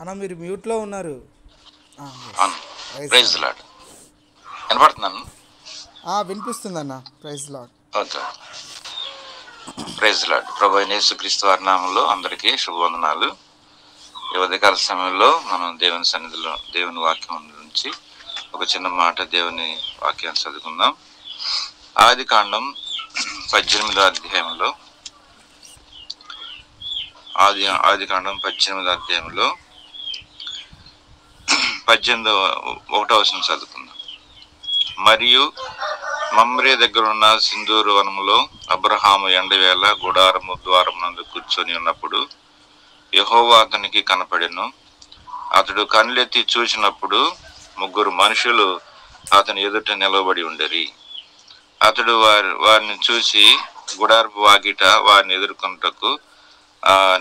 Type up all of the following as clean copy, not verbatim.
అన్న మీరు మ్యూట్లో ఉన్నారు. అవును. Praise praise lord. లాడ్. వినపడుతున్నాను. వినిపిస్తుందన్న. Praise lord. Okay. Praise lord. ప్రభు అయిన యేసుక్రీస్తు వారి నామములో అందరికీ శుభవందనాలు. ఈ ఉదయకాల సమయంలో మనం దేవుని సన్నిధిలో దేవుని వాక్యం నుంచి ఒక చిన్న మాట దేవుని వాక్యాన్ని చదువుకుందాం. ఆది కాండం 18వ అధ్యాయంలో ఆది కాండం 18వ అధ్యాయంలో 18వ వచనం చదువుకుందాం. మరియు మమ్రే దగ్గర ఉన్న సింధూరు వనములో అబ్రహాము ఎండవేళ గుడారము ద్వారమునందు కూర్చొని ఉన్నప్పుడు యెహోవా అతనికి కనపడెను. అతడు కనులెత్తి చూసినప్పుడు 3 మనుషులు అతని ఎదుట నిలబడి ఉండరి. అతడు వారిని చూసి గుడారపు వాకిట వారిని ఎదుర్కొనుటకు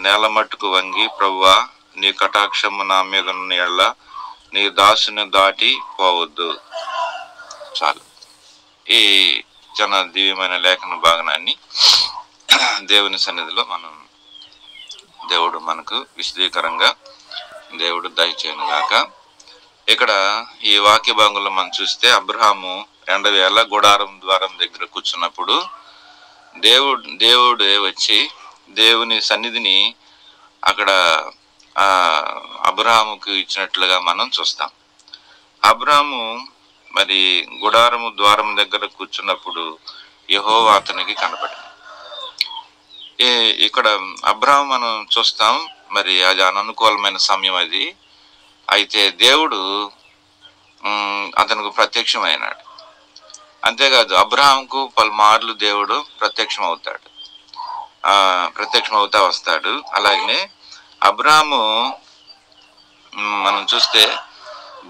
నేల మట్టుకు వంగి, ప్రభువా, నీ కటాక్షము నా మీద ఉన్న యెడల నీ దాసుని దాటి పోవద్దు. చాలు. ఈ చాలా దివ్యమైన లేఖన భాగనాన్ని దేవుని సన్నిధిలో దేవుడు మనకు విశదీకరంగా దేవుడు దయచేయను గాక. ఇక్కడ ఈ వాక్య భాగంలో మనం చూస్తే అబ్రహాము ఎండవేళ గుడారం ద్వారం దగ్గర కూర్చున్నప్పుడు దేవుడే వచ్చి దేవుని సన్నిధిని అక్కడ అబ్రహాముకు ఇచ్చినట్లుగా మనం చూస్తాం. అబ్రహాము మరి గుడారము ద్వారం దగ్గర కూర్చున్నప్పుడు యెహోవా అతనికి కనపడింది. ఇక్కడ అబ్రహాము మనం చూస్తాం, మరి అది అననుకూలమైన సమయం అది. అయితే దేవుడు అతనికి ప్రత్యక్షమైనాడు. అంతేకాదు, అబ్రహాంకు పలుమార్లు దేవుడు ప్రత్యక్షమవుతా వస్తాడు. అలాగనే అబ్రహాము మనం చూస్తే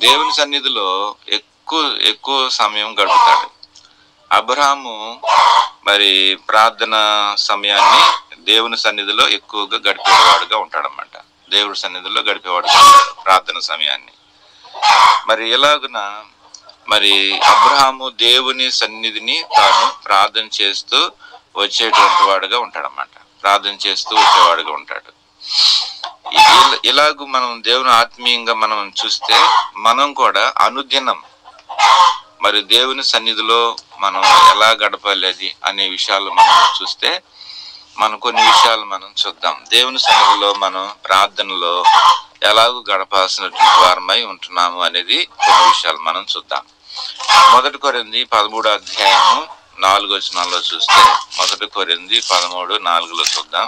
దేవుని సన్నిధిలో ఎక్కువ సమయం గడుపుతాడు. అబ్రహాము మరి ప్రార్థన సమయాన్ని దేవుని సన్నిధిలో ఎక్కువగా గడిపేవాడుగా ఉంటాడన్నమాట. దేవుడి సన్నిధిలో గడిపేవాడుగా ఉంటాడు ప్రార్థన సమయాన్ని. మరి ఎలాగున మరి అబ్రహాము దేవుని సన్నిధిని తాను ప్రార్థన చేస్తూ వచ్చేటువంటి వాడుగా ఉంటాడన్నమాట. ప్రార్థన చేస్తూ వచ్చేవాడుగా ఉంటాడు. ఇలాగూ మనం దేవుని ఆత్మీయంగా మనం చూస్తే మనం కూడా అనుదినం మరి దేవుని సన్నిధిలో మనం ఎలా గడపాలి అనే విషయాలు మనం చూస్తే మనం కొన్ని విషయాలు మనం చూద్దాం. దేవుని సన్నిధిలో మనం ప్రార్థనలో ఎలాగూ గడపాల్సినటువంటి వారమై ఉంటున్నాము అనేది కొన్ని విషయాలు మనం చూద్దాం. 1 కొరింథీ 13వ అధ్యాయము 4వ వచనంలో చూస్తే 1 కొరింథీ 13:4లో చూద్దాం.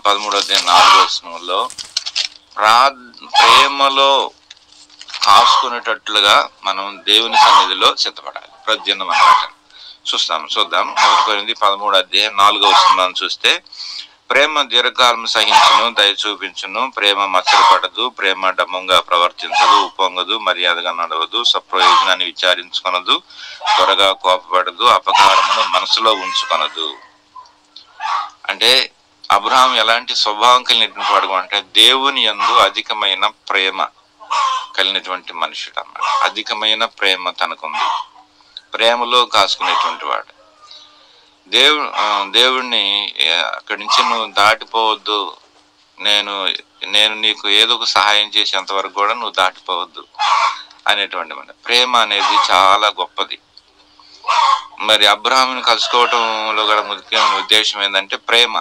13వ అధ్యాయం 4వ వచనంలో ప్రేమలో కాసుకునేటట్లుగా మనం దేవుని సన్నిధిలో సిద్ధపడాలి. ప్రతిదినం అన్నమాట. చూద్దాం. 1 కొరింథీ 13వ అధ్యాయం 4వ వచనం చూస్తే, ప్రేమ దీర్ఘకాలం సహించును, దయ చూపించును, ప్రేమ మత్సరపడదు, ప్రేమ డమ్మంగా ప్రవర్తించదు, ఉప్పొంగదు, మర్యాదగా నడవదు, సప్రయోజనాన్ని విచారించుకొనదు, త్వరగా కోపపడదు, అపకారమును మనసులో ఉంచుకొనదు. అంటే అబ్రహాం ఎలాంటి స్వభావం కలిగినటువంటి వాడు అంటే దేవుని యందు అధికమైన ప్రేమ కలిగినటువంటి మనుషుడు అన్నమాట. అధికమైన ప్రేమ తనకుంది. ప్రేమలో కాసుకునేటువంటి వాడు. దేవుడిని అక్కడి నుంచి నువ్వు దాటిపోవద్దు, నేను నీకు ఏదో ఒక సహాయం చేసేంత వరకు కూడా నువ్వు దాటిపోవద్దు అనేటువంటి ప్రేమ అనేది చాలా గొప్పది. మరి అబ్రహాముని కలుసుకోవటంలో కూడా ముఖ్యమైన ఉద్దేశం ఏంటంటే ప్రేమ.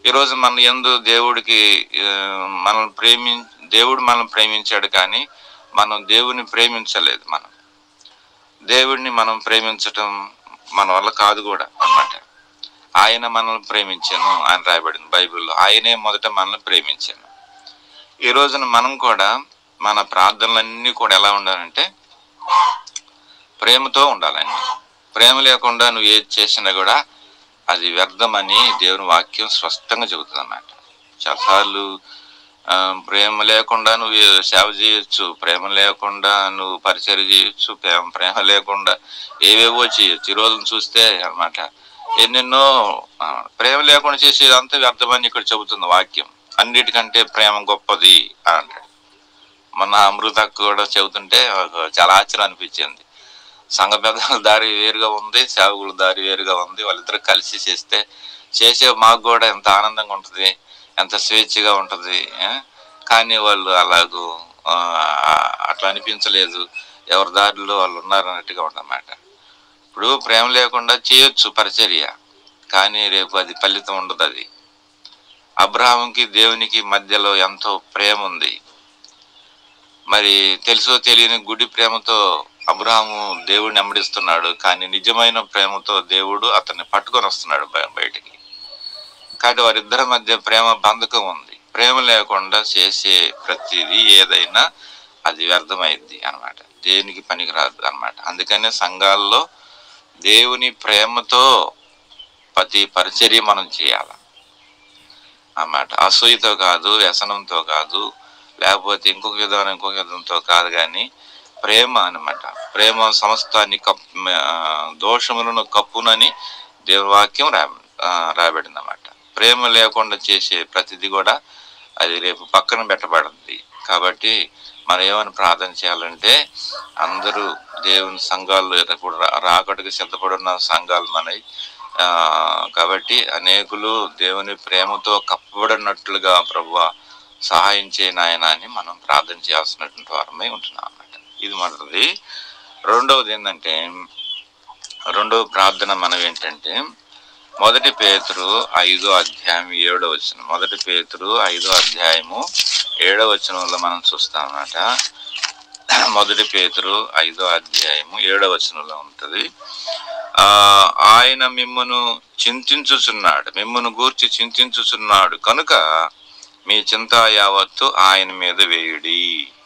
ఈరోజు మన యందు దేవుడు మనల్ని ప్రేమించాడు, కానీ మనం దేవుని ప్రేమించలేదు. దేవుడిని మనం ప్రేమించటం మన వల్ల కాదు కూడా అన్నమాట. ఆయన మనల్ని ప్రేమించాను అని రాయబడింది బైబిల్లో. ఆయనే మొదట మనల్ని ప్రేమించాను. ఈ రోజున మనం కూడా మన ప్రార్థనలన్నీ కూడా ఎలా ఉండాలంటే ప్రేమతో ఉండాలండి. ప్రేమ లేకుండా నువ్వు ఏది చేసినా కూడా అది వ్యర్థమని దేవుని వాక్యం స్పష్టంగా చెబుతుంది అన్నమాట. చాలాసార్లు ప్రేమ లేకుండా నువ్వు సేవ చేయొచ్చు, ప్రేమ లేకుండా నువ్వు పరిచర్య చేయొచ్చు, ప్రేమ లేకుండా ఏవేవో చేయొచ్చు. ఈ రోజును చూస్తే అన్నమాట ఎన్నెన్నో ప్రేమ లేకుండా చేసేది అంతా వ్యర్థమని ఇక్కడ చెబుతుంది వాక్యం. అన్నిటికంటే ప్రేమ గొప్పది అని అంటాడు. మొన్న అమృత కూడా చెబుతుంటే చాలా ఆశ్చర్యం అనిపించింది. సంఘ పెద్దల దారి వేరుగా ఉంది, సేవకుల దారి వేరుగా ఉంది. వాళ్ళిద్దరు కలిసి చేస్తే మాకు కూడా ఎంత ఆనందంగా ఉంటుంది, ఎంత స్వేచ్ఛగా ఉంటుంది. కానీ వాళ్ళు అలాగూ అట్లా అనిపించలేదు, ఎవరి దారిలో వాళ్ళు ఉన్నారు అన్నట్టుగా ఉన్నమాట. ఇప్పుడు ప్రేమ లేకుండా చేయొచ్చు పరిచర్య, కానీ రేపు అది ఫలితం ఉండదు. అది అబ్రహాముకి దేవునికి మధ్యలో ఎంతో ప్రేమ ఉంది. మరి తెలుసో తెలియని గుడి ప్రేమతో అబ్రహాము దేవుడిని వెంబడిస్తున్నాడు, కానీ నిజమైన ప్రేమతో దేవుడు అతన్ని పట్టుకొని వస్తున్నాడు బయటికి. కాబట్టి వారిద్దరి మధ్య ప్రేమ బంధకం ఉంది. ప్రేమ లేకుండా చేసే ప్రతిదీ ఏదైనా అది వ్యర్థమైంది అన్నమాట, దేనికి పనికిరాదు అన్నమాట. అందుకనే సంఘాల్లో దేవుని ప్రేమతో ప్రతి పరిచర్య మనం చేయాలి అన్నమాట. అసూయతో కాదు, వ్యసనంతో కాదు, లేకపోతే ఇంకొక విధంతో కాదు, కానీ ప్రేమ అన్నమాట. ప్రేమ సమస్తాన్ని దోషములను కప్పునని దేవుని వాక్యం రాబడింది అన్నమాట. ప్రేమ లేకుండా చేసే ప్రతిదీ కూడా అది రేపు పక్కన పెట్టబడింది. కాబట్టి మనం ఏమని ప్రార్థన చేయాలంటే, అందరూ దేవుని సంఘాల్లో ఇప్పుడు రాకటికి సిద్ధపడున్న సంఘాలు మనవి. కాబట్టి అనేకులు దేవుని ప్రేమతో కప్పబడినట్లుగా ప్రభువా సహాయం చేయని ఆయన అని మనం ప్రార్థన చేయాల్సినటువంటి వారమై ఉంటున్నాం అన్నమాట. ఇది మొదటిది. రెండవది ఏంటంటే, రెండవ ప్రార్థన మనం ఏంటంటే, 1 పేతురు 5వ అధ్యాయం 7వ వచనం. 1 పేతురు 5వ అధ్యాయము 7వ వచనంలో మనం చూస్తాం అన్నమాట. 1 పేతురు 5వ అధ్యాయము 7వ వచనంలో ఉంటుంది. ఆయన మిమ్మును చింతించుచున్నాడు, మిమ్మును గూర్చి చింతించుచున్నాడు కనుక మీ చింతా యావత్తు ఆయన మీద వేయుడి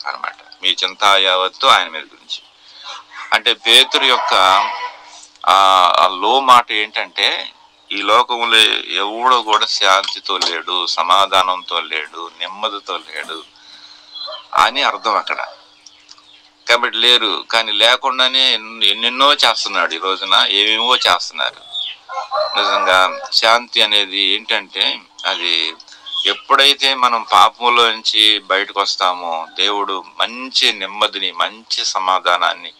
అన్నమాట. మీ చింతా యావత్తు ఆయన మీద గురించి అంటే పేతురు యొక్క లో మాట ఏంటంటే, ఈ లోకంలో ఎవడో కూడా శాంతితో లేడు, సమాధానంతో లేడు, నెమ్మదితో లేడు అని అర్థం అక్కడ. కాబట్టి లేరు, కానీ లేకుండానే ఎన్నెన్నో చేస్తున్నాడు. ఈ రోజున ఏమేమో చేస్తున్నారు. నిజంగా శాంతి అనేది ఏంటంటే, అది ఎప్పుడైతే మనం పాపంలో నుంచి బయటకు వస్తామో దేవుడు మంచి నెమ్మదిని, మంచి సమాధానాన్ని,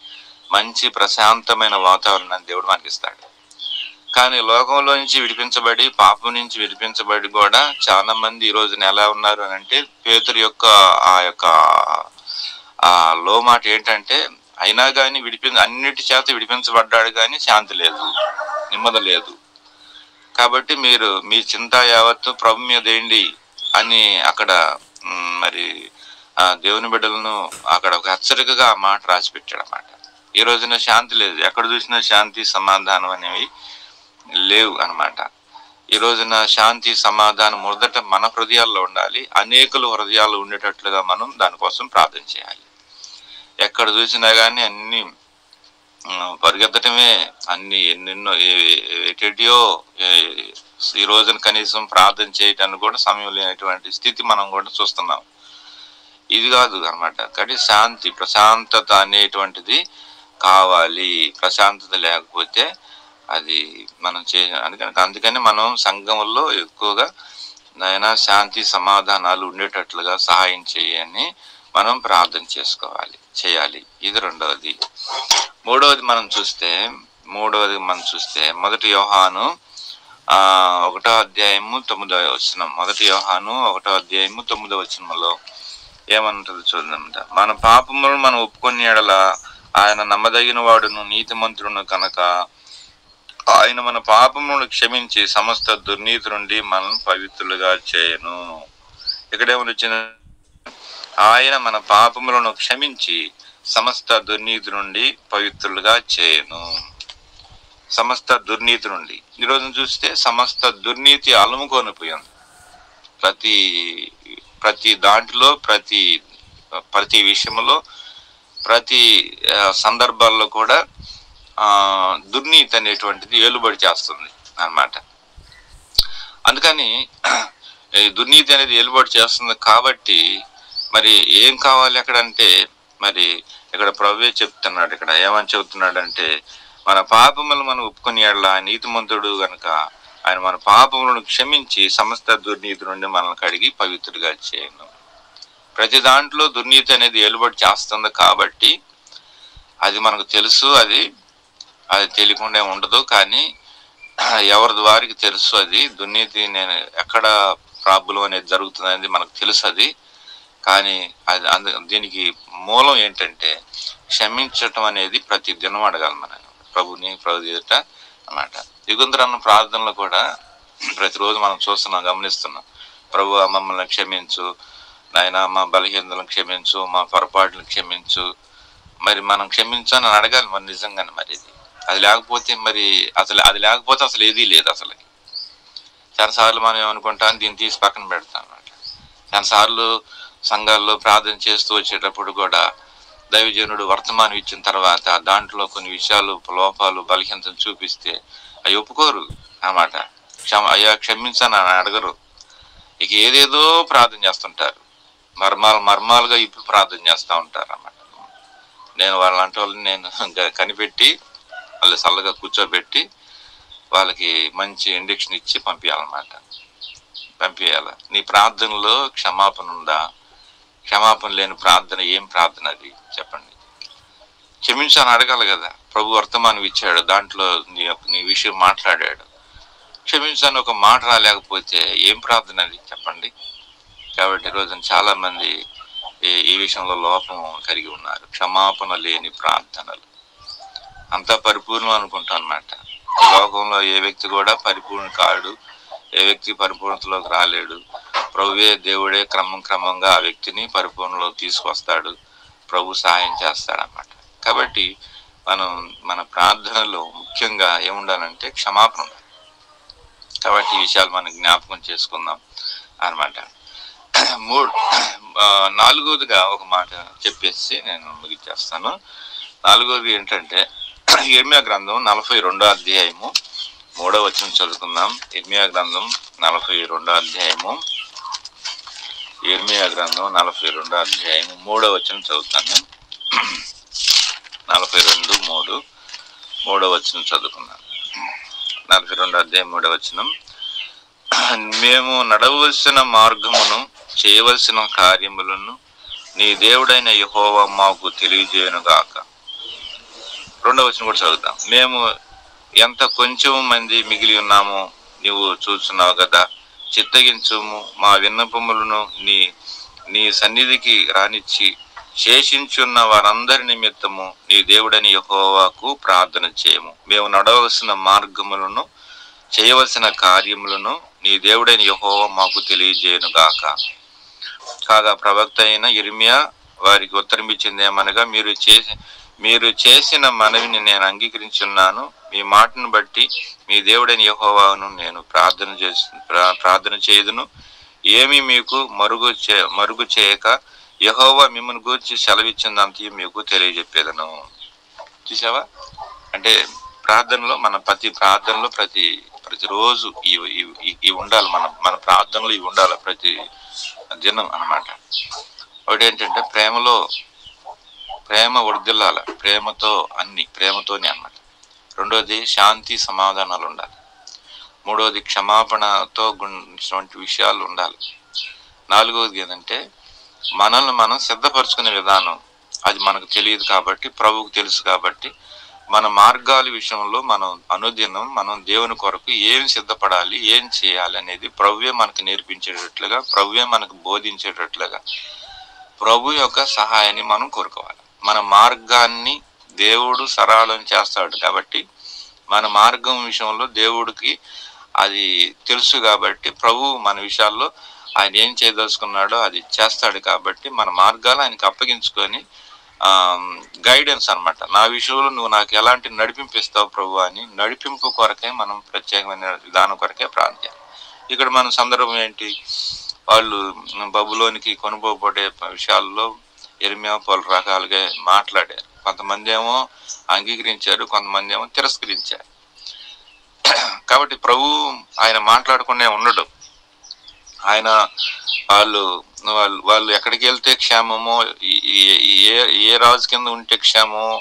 మంచి ప్రశాంతమైన వాతావరణాన్ని దేవుడు మనకి ఇస్తాడు. కానీ లోకంలో నుంచి విడిపించబడి, పాపం నుంచి విడిపించబడి కూడా చాలా మంది ఈ రోజున ఎలా ఉన్నారు అని అంటే, పేతురు యొక్క ఆ లో మాట ఏంటంటే, అయినా కానీ అన్నిటి చేత విడిపించబడ్డాడు, కానీ శాంతి లేదు, నెమ్మది లేదు. కాబట్టి మీరు మీ చింత యావత్తు ప్రభు మీద ఏంటి అని అక్కడ మరి దేవుని బిడ్డలను అక్కడ ఒక హెచ్చరికగా ఆ మాట రాసి పెట్టాడు అన్నమాట. ఈ రోజున శాంతి లేదు, ఎక్కడ చూసినా శాంతి సమాధానం అనేవి లేవు అన్నమాట. ఈ రోజున శాంతి సమాధానం మొదట మన హృదయాల్లో ఉండాలి. అనేకుల హృదయాలు ఉండేటట్లుగా మనం దానికోసం ప్రార్థన చేయాలి. ఎక్కడ చూసినా కానీ అన్ని పరిగెత్తటమే, అన్ని ఎన్నెన్నో ఎటో ఈ రోజున కనీసం ప్రార్థన చేయటానికి కూడా సమయం లేనటువంటి స్థితి మనం కూడా చూస్తున్నాం. ఇది కాదు అన్నమాట. కాబట్టి శాంతి, ప్రశాంతత అనేటువంటిది కావాలి. ప్రశాంతత లేకపోతే అది మనం అందుకని మనం సంఘంలో ఎక్కువగా నాయన శాంతి సమాధానాలు ఉండేటట్లుగా సహాయం చేయని మనం ప్రార్థన చేయాలి. ఇది రెండవది. మూడవది మనం చూస్తే 1 యోహాను 1వ అధ్యాయము 9వ వచనం. 1 యోహాను 1వ అధ్యాయము 9వ వచనంలో ఏమంటుంది చూద్దామంట. మన పాపములను మనం ఒప్పుకొని ఎడల ఆయన నమ్మదగిన వాడును నీతిమంతుడును కనుక ఆయన మన పాపములను క్షమించి సమస్త దుర్నీతి నుండి మనం పవిత్రులుగా చేయను. ఇక్కడేమని వచ్చిన, ఆయన మన పాపములను క్షమించి సమస్త దుర్నీతి నుండి పవిత్రులుగా చేయను. సమస్త దుర్నీతి నుండి ఈరోజు చూస్తే సమస్త దుర్నీతి అలుముకొని పోయింది. ప్రతి దాంట్లో, ప్రతి విషయంలో, ప్రతి సందర్భాల్లో కూడా దుర్నీతి అనేటువంటిది ఏలుబడి చేస్తుంది అన్నమాట. అందుకని ఈ దుర్నీతి అనేది ఏలుబడి చేస్తుంది. కాబట్టి మరి ఏం కావాలి అక్కడంటే, మరి ఇక్కడ ప్రభువే చెప్తున్నాడు. ఇక్కడ ఏమని చెబుతున్నాడంటే, మన పాపములను మనం ఒప్పుకొని ఎడల నీతిమంతుడు గనుక ఆయన మన పాపములను క్షమించి సమస్త దుర్నీతి నుండి మనల్ని కడిగి పవిత్రుడిగా చేయను. ప్రతి దాంట్లో దుర్నీతి అనేది ఏలుబడి చేస్తుంది. కాబట్టి అది మనకు తెలుసు, అది తెలియకుండా ఉండదు. కానీ ఎవరి వారికి తెలుసు అది దుర్నీతి, నేను ఎక్కడ ప్రాబ్లం అనేది జరుగుతుంది అనేది మనకు తెలుసు. అది కానీ అది దీనికి మూలం ఏంటంటే క్షమించటం అనేది ప్రతి దినం అడగాలి మనం ప్రభుని ప్రభు ఎదుట అన్నమాట. యుగంధరన్న ప్రార్థనలో కూడా ప్రతిరోజు మనం చూస్తున్నాం, గమనిస్తున్నాం. ప్రభు మమ్మల్ని క్షమించు నాయన, మా బలహీనతలను క్షమించు, మా పొరపాట్లను క్షమించు. మరి మనం క్షమించని అడగాలి మరి నిజంగానే. మరి అది లేకపోతే మరి అది లేకపోతే అసలు ఏదీ లేదు. అసలు చాలాసార్లు మనం ఏమనుకుంటాం, దీన్ని తీసి పక్కన పెడతాం అన్నమాట. చాలాసార్లు సంఘాల్లో ప్రార్థన చేస్తూ వచ్చేటప్పుడు కూడా దైవజనుడు వర్తమానం ఇచ్చిన తర్వాత దాంట్లో కొన్ని విషయాలు, లోపాలు, బలహీనతలు చూపిస్తే అవి ఒప్పుకోరు అన్నమాట. అయ్యా క్షమించని అడగరు. ఇక ఏదేదో ప్రార్థన చేస్తుంటారు, మర్మాలుగా ఇప్పుడు ప్రార్థన చేస్తూ ఉంటారు అన్నమాట. నేను వాళ్ళంటి వాళ్ళని నేను కనిపెట్టి వాళ్ళు చల్లగా కూర్చోబెట్టి వాళ్ళకి మంచి ఇండక్షన్ ఇచ్చి పంపించాలి. నీ ప్రార్థనలో క్షమాపణ ఉందా? క్షమాపణ లేని ప్రార్థన ఏం ప్రార్థన అది చెప్పండి? క్షమించాలని అడగాలి కదా. ప్రభు వర్తమానం ఇచ్చాడు, దాంట్లో నీ విషయం మాట్లాడాడు. క్షమించాలని ఒక మాట రాలేకపోతే ఏం ప్రార్థన అది చెప్పండి? కాబట్టి ఈరోజు చాలా మంది ఈ విషయంలో లోపం కలిగి ఉన్నారు. క్షమాపణ లేని ప్రార్థనలు అంతా పరిపూర్ణం అనుకుంటాం అన్నమాట. ఈ లోకంలో ఏ వ్యక్తి కూడా పరిపూర్ణ కాడు, ఏ వ్యక్తి పరిపూర్ణతలోకి రాలేడు. ప్రభువే దేవుడే క్రమంగా ఆ వ్యక్తిని పరిపూర్ణలోకి తీసుకొస్తాడు. ప్రభు సహాయం చేస్తాడన్నమాట. కాబట్టి మన ప్రార్థనలో ముఖ్యంగా ఏముండాలంటే క్షమాపణ ఉండాలి. కాబట్టి ఈ విషయాలు మనం జ్ఞాపకం చేసుకుందాం అన్నమాట. నాలుగోదిగా ఒక మాట చెప్పేసి నేను ముగించేస్తాను. నాలుగోది ఏంటంటే ఇర్మియా గ్రంథం 42వ అధ్యాయము 3వ వచనం చదువుకుందాం. ఇర్మియా గ్రంథం 42వ అధ్యాయము 3వ వచనం చదువుతాను. 3వ వచనం చదువుకున్నాను. 42వ అధ్యాయం 3వ వచనం. మేము నడవలసిన మార్గమును చేయవలసిన కార్యములను నీ దేవుడైన యెహోవా మాకు తెలియజేయును గాక. 2వ వచనం కూడా చదువుతాం. మేము ఎంత కొంచెం మంది మిగిలి ఉన్నామో నీవు చూస్తున్నావు కదా, చిత్తగించుము, మా విన్నపములను నీ సన్నిధికి రానిచ్చి శేషించున్న వారందరి నిమిత్తము నీ దేవుడని యెహోవాకు ప్రార్థన చేయము. మేము నడవలసిన మార్గములను చేయవలసిన కార్యములను నీ దేవుడైన యెహోవా మాకు తెలియజేయును గాక. కాగా ప్రవక్త అయిన ఇర్మియా వారికి ఉత్తరం ఇచ్చింది ఏమనగా, మీరు చేసిన మనవిని నేను అంగీకరించున్నాను. మీ మాటను బట్టి మీ దేవుడైన యెహోవాను నేను ప్రార్థన చేయుదును. ఏమి మీకు మరుగు చేయక యెహోవా మిమ్మల్ని గూర్చి సెలవిచ్చిందంతా మీకు తెలియజెప్పేదను. చూసావా? అంటే ప్రార్థనలో ప్రతిరోజు ఇవి ఉండాలి. మన ప్రార్థనలో ఇవి ఉండాలి ప్రతి దినం అన్నమాట. ఒకటి ఏంటంటే ప్రేమ వర్ధిల్లాల, ప్రేమతోనే అన్నమాట. రెండోది శాంతి సమాధానాలు ఉండాలి. మూడోది క్షమాపణతో గురించినటువంటి విషయాలు ఉండాలి. నాలుగవది ఏంటంటే మనల్ని మనం సిద్ధపరచుకునే విధానం, అది మనకు తెలియదు కాబట్టి ప్రభువుకు తెలుసు. కాబట్టి మన మార్గాల విషయంలో మనం దేవుని కొరకు ఏం సిద్ధపడాలి, ఏం చేయాలి అనేది ప్రభువే మనకు నేర్పించేటట్లుగా, ప్రభువే మనకు బోధించేటట్లుగా ప్రభు యొక్క సహాయాన్ని మనం కోరుకోవాలి. మన మార్గాన్ని దేవుడు సరళం చేస్తాడు కాబట్టి మన మార్గం విషయంలో దేవుడికి అది తెలుసు. కాబట్టి ప్రభు మన విషయాల్లో ఆయన ఏం చేయదలుచుకున్నాడో అది చేస్తాడు. కాబట్టి మన మార్గాలు ఆయనకి అప్పగించుకొని గైడెన్స్ అన్నమాట. నా విషయంలో నువ్వు నాకు ఎలాంటి నడిపింపిస్తావు ప్రభు అని నడిపింపు కొరకే మనం ప్రత్యేకమైన విధానం కొరకే ప్రార్థన. ఇక్కడ మన సందర్భం ఏంటి? వాళ్ళు బబులోనికి కొనుక్కోబడే విషయాల్లో ఇర్మియా పలు రకాలుగా మాట్లాడారు. కొంతమంది ఏమో అంగీకరించారు, కొంతమంది ఏమో తిరస్కరించారు. కాబట్టి ప్రభు ఆయన మాట్లాడకుండా ఉండడు. ఆయన వాళ్ళు ఎక్కడికి వెళ్తే క్షేమమో, ఏ రాజు కింద ఉంటే క్షేమమో,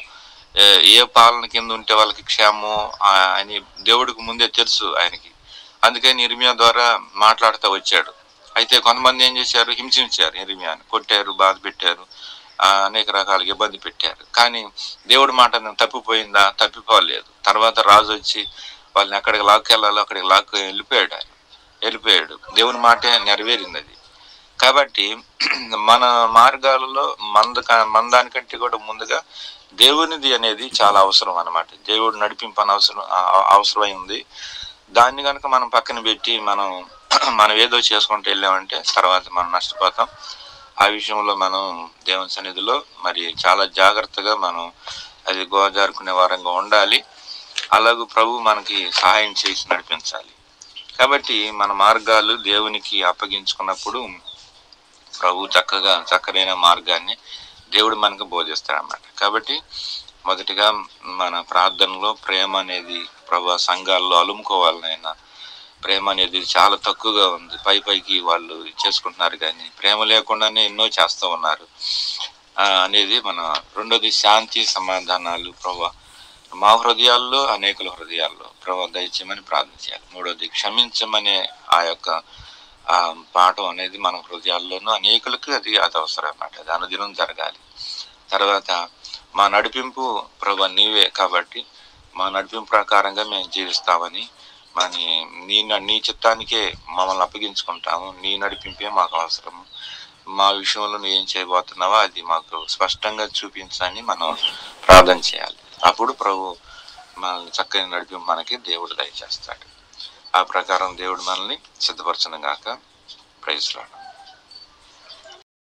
ఏ పాలన కింద ఉంటే వాళ్ళకి క్షేమమో అని దేవుడికి ముందే తెలుసు ఆయనకి. అందుకని ఇర్మియా ద్వారా మాట్లాడుతూ వచ్చాడు. అయితే కొంతమంది ఏం చేశారు? హింసించారు, ఇర్మియాని కొట్టారు, బాధ పెట్టారు, అనేక రకాలుగా ఇబ్బంది పెట్టారు. కానీ దేవుడి మాట తప్పిపోయిందా? తప్పిపోలేదు. తర్వాత రాజు వచ్చి వాళ్ళని ఎక్కడికి లాక్కెళ్ళాలో అక్కడికి వెళ్ళిపోయాడు. దేవుని మాటే నెరవేరింది అది. కాబట్టి మన మార్గాలలో మందానికంటే కూడా ముందుగా దేవునిది అనేది చాలా అవసరం అన్నమాట. దేవుడు నడిపింపు అవసరమై ఉంది. దాన్ని కనుక మనం పక్కన పెట్టి మనం ఏదో చేసుకుంటూ వెళ్ళామంటే తర్వాత మనం నష్టపోతాం. ఆ విషయంలో మనం దేవుని సన్నిధిలో మరి చాలా జాగ్రత్తగా మనం అది గోజారుకునే వారంగా ఉండాలి. అలాగూ ప్రభు మనకి సహాయం చేసి నడిపించాలి. కాబట్టి మన మార్గాలు దేవునికి అప్పగించుకున్నప్పుడు ప్రభు చక్కనైన మార్గాన్ని దేవుడు మనకు బోధిస్తాడన్నమాట. కాబట్టి మొదటిగా మన ప్రార్థనలో ప్రేమ అనేది ప్రభు సంఘాల్లో అలుముకోవాలనైనా ప్రేమ అనేది చాలా తక్కువగా ఉంది. పైకి వాళ్ళు చేసుకుంటున్నారు కానీ ప్రేమ లేకుండానే ఎన్నో చేస్తూ ఉన్నారు అనేది రెండోది శాంతి సమాధానాలు ప్రభు మా హృదయాల్లో అనేకుల హృదయాల్లో ప్రభు దయచేయమని ప్రార్థన చేయాలి. మూడోది క్షమించమనే ఆ యొక్క పాఠం అనేది మన హృదయాల్లోనూ అనేకులకు అది అవసరం అన్నమాట. అది అనుదినం జరగాలి. తర్వాత మా నడిపింపు ప్రభు నీవే కాబట్టి మా నడిపింపు ప్రకారంగా మేము జీవిస్తామని నీ చిత్తానికే మమ్మల్ని అప్పగించుకుంటాము. నీ నడిపింపే మాకు అవసరము. మా విషయంలో నువ్వు ఏం చేయబోతున్నావో అది మాకు స్పష్టంగా చూపించని మనం ప్రార్థన చేయాలి. అప్పుడు ప్రభు మనల్ని చక్కని నడిపింపు మనకి దేవుడు దయచేస్తాడు. ఆ ప్రకారం దేవుడు మనల్ని సిద్ధపరచను గాక. Praise lord.